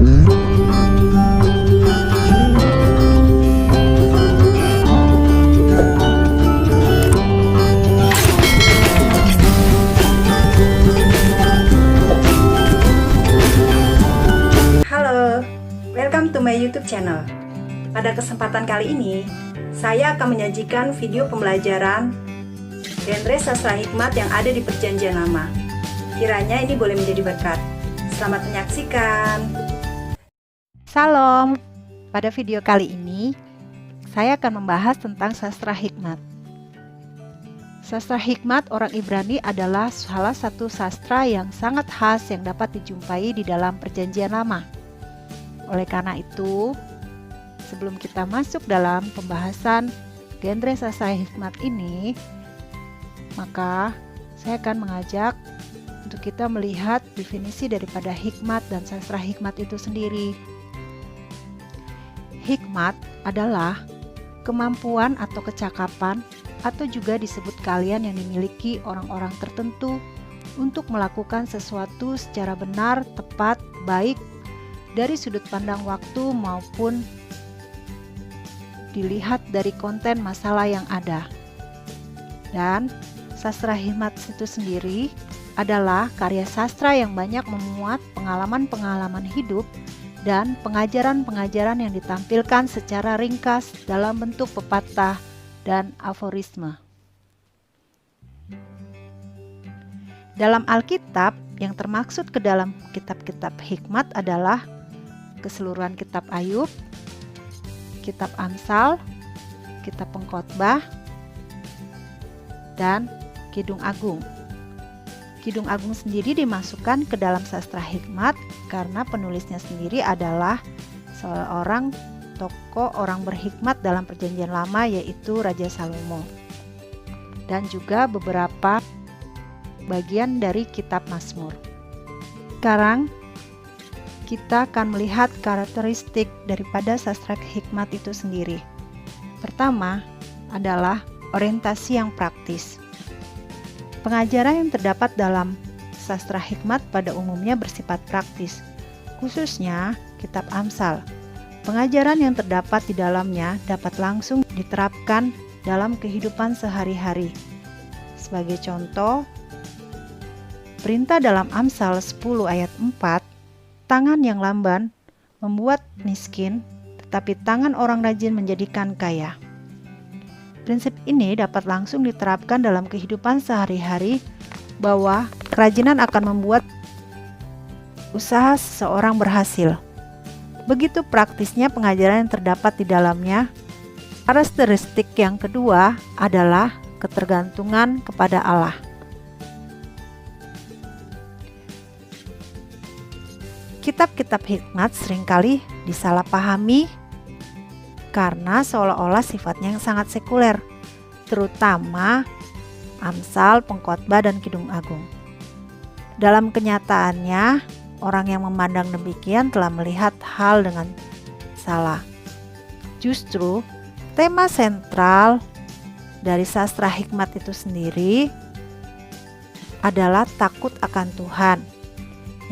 Halo, welcome to my YouTube channel. Pada kesempatan kali ini, saya akan menyajikan video pembelajaran genre sastra hikmat yang ada di Perjanjian Lama. Kiranya ini boleh menjadi berkat. Selamat menyaksikan. Salam. Pada video kali ini, saya akan membahas tentang sastra hikmat. Sastra hikmat orang Ibrani adalah salah satu sastra yang sangat khas yang dapat dijumpai di dalam Perjanjian Lama. Oleh karena itu, sebelum kita masuk dalam pembahasan genre sastra hikmat ini, maka saya akan mengajak untuk kita melihat definisi daripada hikmat dan sastra hikmat itu sendiri. Hikmat adalah kemampuan atau kecakapan atau juga disebut keahlian yang dimiliki orang-orang tertentu untuk melakukan sesuatu secara benar, tepat, baik dari sudut pandang waktu maupun dilihat dari konten masalah yang ada. Dan sastra hikmat itu sendiri adalah karya sastra yang banyak memuat pengalaman-pengalaman hidup dan pengajaran-pengajaran yang ditampilkan secara ringkas dalam bentuk pepatah dan aforisme. Dalam Alkitab, yang termaksud ke dalam kitab-kitab hikmat adalah keseluruhan kitab Ayub, kitab Amsal, kitab Pengkhotbah, dan Kidung Agung. Kidung Agung sendiri dimasukkan ke dalam sastra hikmat karena penulisnya sendiri adalah seorang tokoh orang berhikmat dalam Perjanjian Lama, yaitu Raja Salomo, dan juga beberapa bagian dari kitab Mazmur. Sekarang kita akan melihat karakteristik daripada sastra hikmat itu sendiri. Pertama adalah orientasi yang praktis. Pengajaran yang terdapat dalam sastra hikmat pada umumnya bersifat praktis, khususnya kitab Amsal. Pengajaran yang terdapat di dalamnya dapat langsung diterapkan dalam kehidupan sehari-hari. Sebagai contoh, perintah dalam Amsal 10 ayat 4, tangan yang lamban membuat miskin, tetapi tangan orang rajin menjadikan kaya. Prinsip ini dapat langsung diterapkan dalam kehidupan sehari-hari bahwa kerajinan akan membuat usaha seseorang berhasil. Begitu praktisnya pengajaran yang terdapat di dalamnya. Karakteristik yang kedua adalah ketergantungan kepada Allah. Kitab-kitab hikmat seringkali disalahpahami karena seolah-olah sifatnya yang sangat sekuler, terutama Amsal, Pengkhotbah, dan Kidung Agung. Dalam kenyataannya, orang yang memandang demikian telah melihat hal dengan salah. Justru, tema sentral dari sastra hikmat itu sendiri adalah takut akan Tuhan,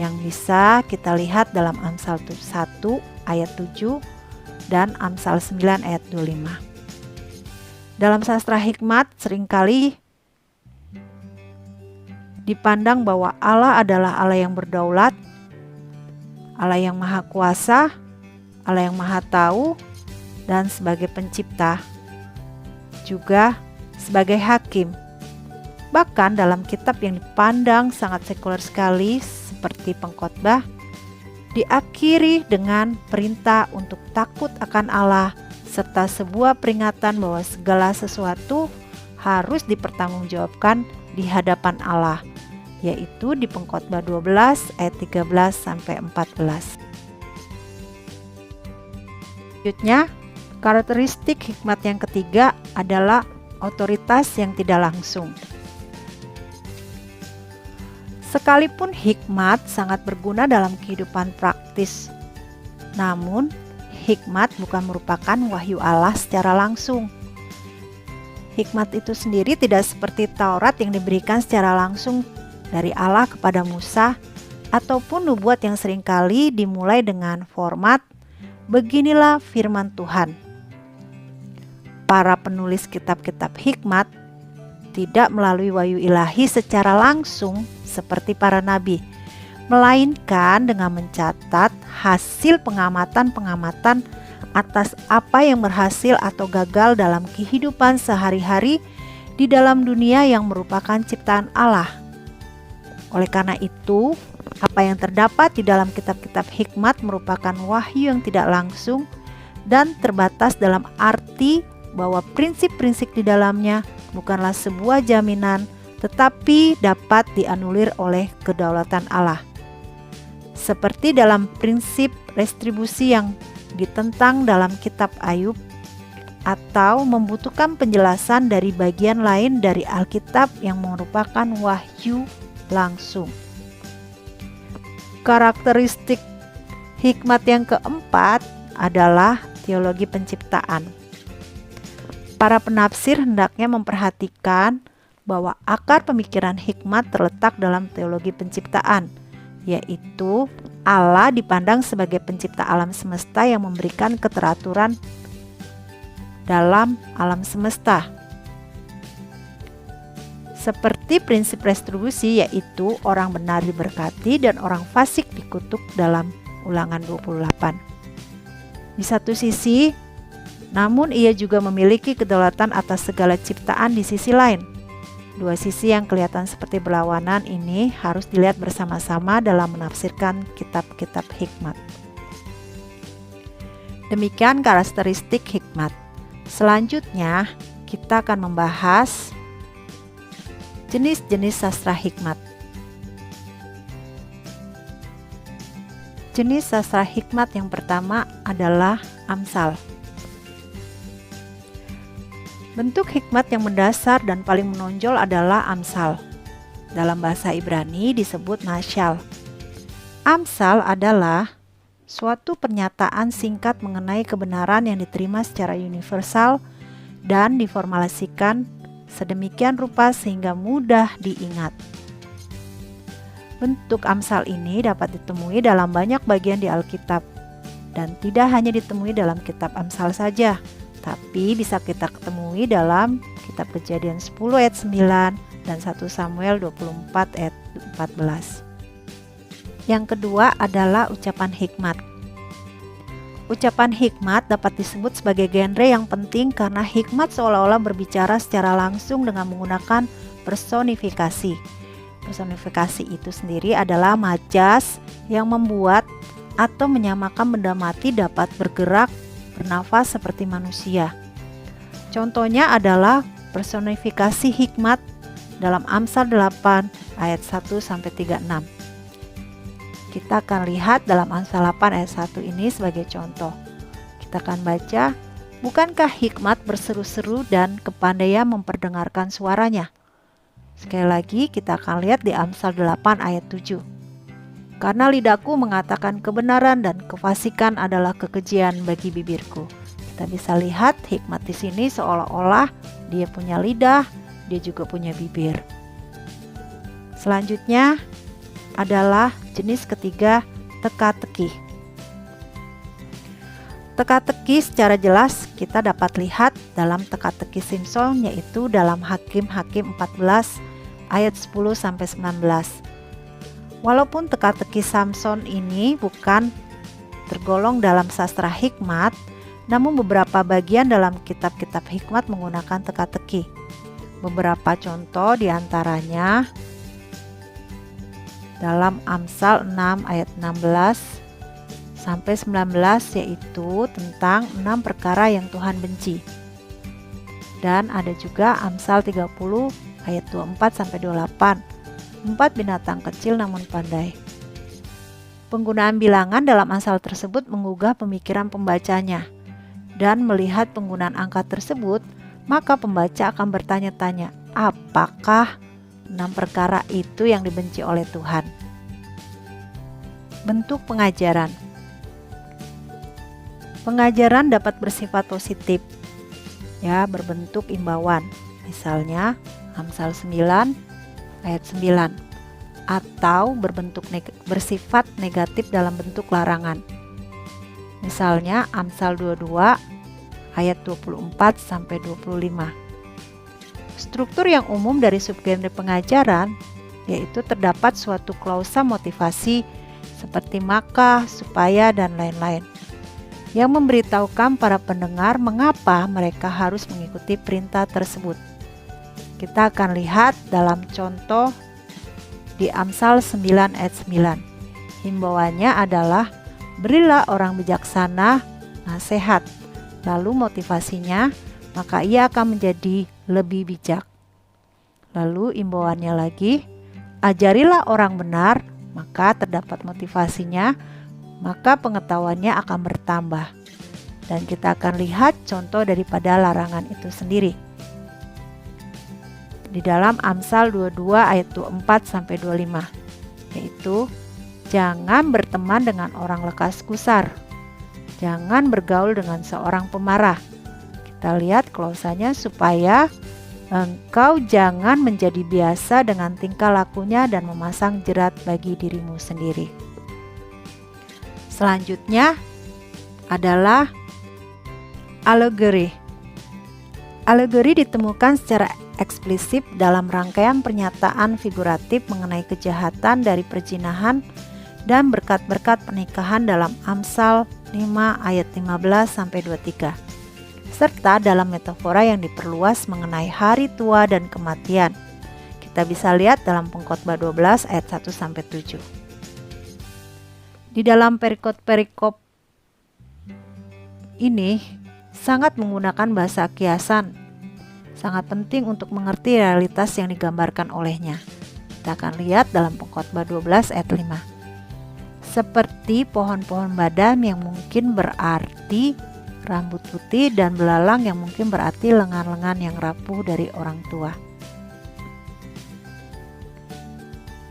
yang bisa kita lihat dalam Amsal 1 ayat 7 dan Amsal 9 ayat 25. Dalam sastra hikmat seringkali dipandang bahwa Allah adalah Allah yang berdaulat, Allah yang maha kuasa, Allah yang maha tahu, dan sebagai pencipta, juga sebagai hakim. Bahkan dalam kitab yang dipandang sangat sekuler sekali seperti Pengkhotbah, diakhiri dengan perintah untuk takut akan Allah serta sebuah peringatan bahwa segala sesuatu harus dipertanggungjawabkan di hadapan Allah, yaitu di Pengkhotbah 12 ayat 13 sampai 14. Selanjutnya, karakteristik hikmat yang ketiga adalah otoritas yang tidak langsung. Sekalipun hikmat sangat berguna dalam kehidupan praktis, namun hikmat bukan merupakan wahyu Allah secara langsung. Hikmat itu sendiri tidak seperti Taurat yang diberikan secara langsung dari Allah kepada Musa, ataupun nubuat yang seringkali dimulai dengan format "Beginilah firman Tuhan". Para penulis kitab-kitab hikmat tidak melalui wahyu ilahi secara langsung seperti para nabi, melainkan dengan mencatat hasil pengamatan-pengamatan atas apa yang berhasil atau gagal dalam kehidupan sehari-hari di dalam dunia yang merupakan ciptaan Allah. Oleh karena itu, apa yang terdapat di dalam kitab-kitab hikmat merupakan wahyu yang tidak langsung dan terbatas, dalam arti bahwa prinsip-prinsip di dalamnya bukanlah sebuah jaminan, tetapi dapat dianulir oleh kedaulatan Allah. Seperti dalam prinsip restribusi yang ditentang dalam kitab Ayub, atau membutuhkan penjelasan dari bagian lain dari Alkitab yang merupakan wahyu langsung. Karakteristik hikmat yang keempat adalah teologi penciptaan. Para penafsir hendaknya memperhatikan bahwa akar pemikiran hikmat terletak dalam teologi penciptaan, yaitu Allah dipandang sebagai pencipta alam semesta yang memberikan keteraturan dalam alam semesta. Seperti prinsip restribusi, yaitu orang benar diberkati dan orang fasik dikutuk dalam Ulangan 28. Di satu sisi, namun ia juga memiliki kedaulatan atas segala ciptaan di sisi lain. Dua sisi yang kelihatan seperti berlawanan ini harus dilihat bersama-sama dalam menafsirkan kitab-kitab hikmat. Demikian karakteristik hikmat. Selanjutnya, kita akan membahas jenis-jenis sastra hikmat. Jenis sastra hikmat yang pertama adalah Amsal. Bentuk hikmat yang mendasar dan paling menonjol adalah Amsal. Dalam bahasa Ibrani disebut Mashal. Amsal adalah suatu pernyataan singkat mengenai kebenaran yang diterima secara universal dan diformulasikan sedemikian rupa sehingga mudah diingat. Bentuk Amsal ini dapat ditemui dalam banyak bagian di Alkitab, dan tidak hanya ditemui dalam kitab Amsal saja, tapi bisa kita ketemui dalam kitab Kejadian 10 ayat 9 dan 1 Samuel 24 ayat 14. Yang kedua adalah ucapan hikmat. Ucapan hikmat dapat disebut sebagai genre yang penting karena hikmat seolah-olah berbicara secara langsung dengan menggunakan personifikasi. Personifikasi itu sendiri adalah majas yang membuat atau menyamakan benda mati dapat bergerak, bernafas seperti manusia. Contohnya adalah personifikasi hikmat dalam Amsal 8 ayat 1-36. Kita akan lihat dalam Amsal 8 ayat 1 ini sebagai contoh. Kita akan baca, "Bukankah hikmat berseru-seru dan kepandaian memperdengarkan suaranya?" Sekali lagi kita akan lihat di Amsal 8 ayat 7. "Karena lidahku mengatakan kebenaran dan kefasikan adalah kekejian bagi bibirku." Kita bisa lihat hikmat di sini seolah-olah dia punya lidah, dia juga punya bibir. Selanjutnya adalah jenis ketiga, teka-teki. Teka-teki secara jelas kita dapat lihat dalam teka-teki Simson, yaitu dalam Hakim-Hakim 14 ayat 10-19. Walaupun teka-teki Samson ini bukan tergolong dalam sastra hikmat, namun beberapa bagian dalam kitab-kitab hikmat menggunakan teka-teki. Beberapa contoh diantaranya dalam Amsal 6 ayat 16-19, yaitu tentang 6 perkara yang Tuhan benci. Dan ada juga Amsal 30 ayat 24-28, 4 binatang kecil namun pandai. Penggunaan bilangan dalam Amsal tersebut menggugah pemikiran pembacanya, dan melihat penggunaan angka tersebut, maka pembaca akan bertanya-tanya, apakah 6 perkara itu yang dibenci oleh Tuhan? Bentuk pengajaran. Pengajaran dapat bersifat positif, ya, berbentuk imbauan. Misalnya Amsal 9 ayat 9. atau bersifat negatif dalam bentuk larangan. Misalnya Amsal 22 ayat 24 sampai 25. Struktur yang umum dari subgenre pengajaran yaitu terdapat suatu klausa motivasi seperti maka, supaya, dan lain-lain yang memberitahukan para pendengar mengapa mereka harus mengikuti perintah tersebut. Kita akan lihat dalam contoh di Amsal 9 ayat 9. Himbauannya adalah berilah orang bijaksana nasihat, lalu motivasinya maka ia akan menjadi lebih bijak. Lalu imbauannya lagi, ajarilah orang benar, maka terdapat motivasinya, maka pengetahuannya akan bertambah. Dan kita akan lihat contoh daripada larangan itu sendiri. Di dalam Amsal 22 ayat 24 sampai 25, yaitu jangan berteman dengan orang lekas gusar, jangan bergaul dengan seorang pemarah. Kita lihat klausanya, supaya engkau jangan menjadi biasa dengan tingkah lakunya dan memasang jerat bagi dirimu sendiri. Selanjutnya adalah alegori. Alegori ditemukan secara eksplisit dalam rangkaian pernyataan figuratif mengenai kejahatan dari perzinahan dan berkat-berkat pernikahan dalam Amsal 5 ayat 15 sampai 23. Serta dalam metafora yang diperluas mengenai hari tua dan kematian. Kita bisa lihat dalam Pengkhotbah 12 ayat 1 sampai 7. Di dalam perikop-perikop ini sangat menggunakan bahasa kiasan. Sangat penting untuk mengerti realitas yang digambarkan olehnya. Kita akan lihat dalam Pengkhotbah 12 ayat 5. Seperti pohon-pohon badam yang mungkin berarti rambut putih, dan belalang yang mungkin berarti lengan-lengan yang rapuh dari orang tua.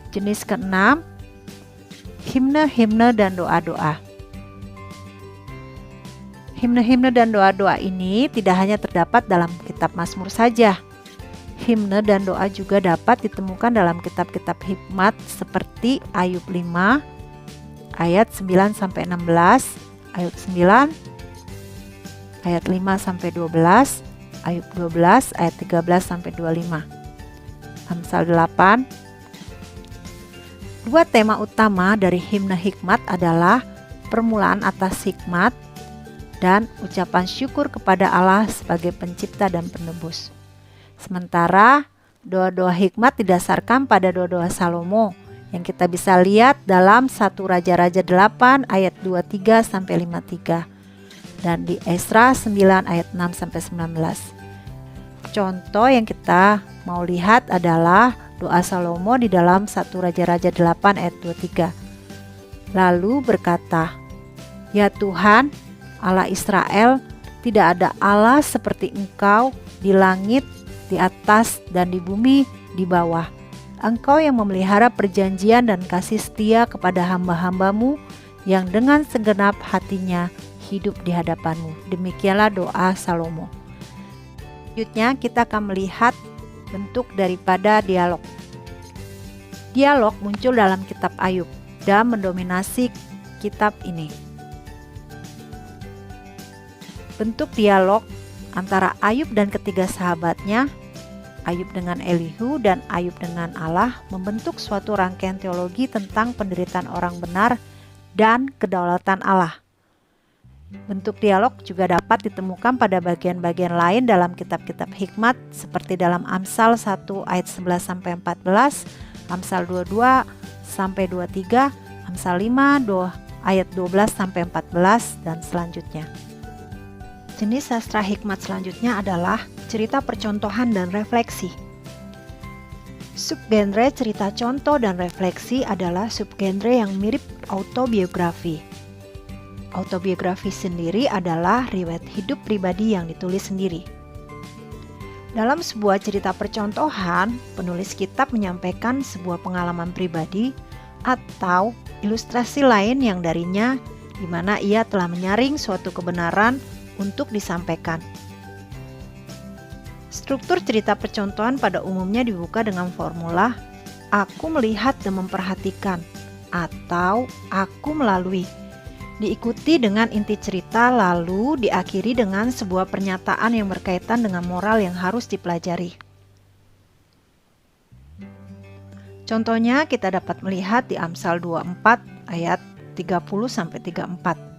Jenis keenam, himne-himne dan doa-doa. Himne-himne dan doa-doa ini tidak hanya terdapat dalam kitab Mazmur saja. Himne dan doa juga dapat ditemukan dalam kitab-kitab hikmat seperti Ayub 5 ayat 9 sampai 16, Ayub 9 ayat 5 sampai 12, Ayub 12 ayat 13 sampai 25. Amsal 8. Dua tema utama dari himne hikmat adalah permulaan atas hikmat dan ucapan syukur kepada Allah sebagai pencipta dan penebus. Sementara doa-doa hikmat didasarkan pada doa-doa Salomo yang kita bisa lihat dalam 1 Raja-Raja 8 ayat 23 sampai 53. Dan di Esra 9 ayat 6 sampai 19. Contoh yang kita mau lihat adalah doa Salomo di dalam 1 Raja-Raja 8 ayat 23. Lalu berkata, "Ya Tuhan, Allah Israel, tidak ada Allah seperti Engkau di langit, di atas, dan di bumi di bawah. Engkau yang memelihara perjanjian dan kasih setia kepada hamba-hambamu yang dengan segenap hatinya hidup di hadapanmu." Demikianlah doa Salomo. Selanjutnya kita akan melihat bentuk daripada dialog. Dialog muncul dalam kitab Ayub dan mendominasi kitab ini. Bentuk dialog antara Ayub dan ketiga sahabatnya, Ayub dengan Elihu dan Ayub dengan Allah, membentuk suatu rangkaian teologi tentang penderitaan orang benar dan kedaulatan Allah. Bentuk dialog juga dapat ditemukan pada bagian-bagian lain dalam kitab-kitab hikmat seperti dalam Amsal 1 ayat 11 sampai 14, Amsal 22 sampai 23, Amsal 5 ayat 12 sampai 14 dan selanjutnya. Jenis sastra hikmat selanjutnya adalah cerita percontohan dan refleksi. Subgenre cerita contoh dan refleksi adalah subgenre yang mirip autobiografi. Autobiografi sendiri adalah riwayat hidup pribadi yang ditulis sendiri. Dalam sebuah cerita percontohan, penulis kitab menyampaikan sebuah pengalaman pribadi atau ilustrasi lain yang darinya di mana ia telah menyaring suatu kebenaran untuk disampaikan. Struktur cerita percontohan pada umumnya dibuka dengan formula aku melihat dan memperhatikan, atau aku melalui. Diikuti dengan inti cerita lalu diakhiri dengan sebuah pernyataan yang berkaitan dengan moral yang harus dipelajari. Contohnya kita dapat melihat di Amsal 24 ayat 30-34.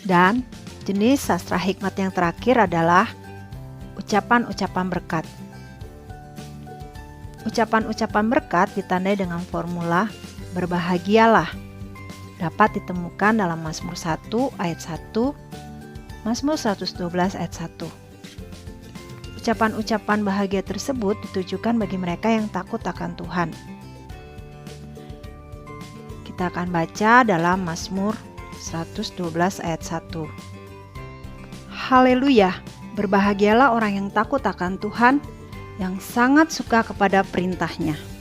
Dan jenis sastra hikmat yang terakhir adalah ucapan-ucapan berkat. Ucapan-ucapan berkat ditandai dengan formula berbahagialah. Dapat ditemukan dalam Mazmur 1 ayat 1, Mazmur 112 ayat 1. Ucapan-ucapan bahagia tersebut ditujukan bagi mereka yang takut akan Tuhan. Kita akan baca dalam Mazmur 112 ayat 1. Haleluya, berbahagialah orang yang takut akan Tuhan, yang sangat suka kepada perintah-Nya.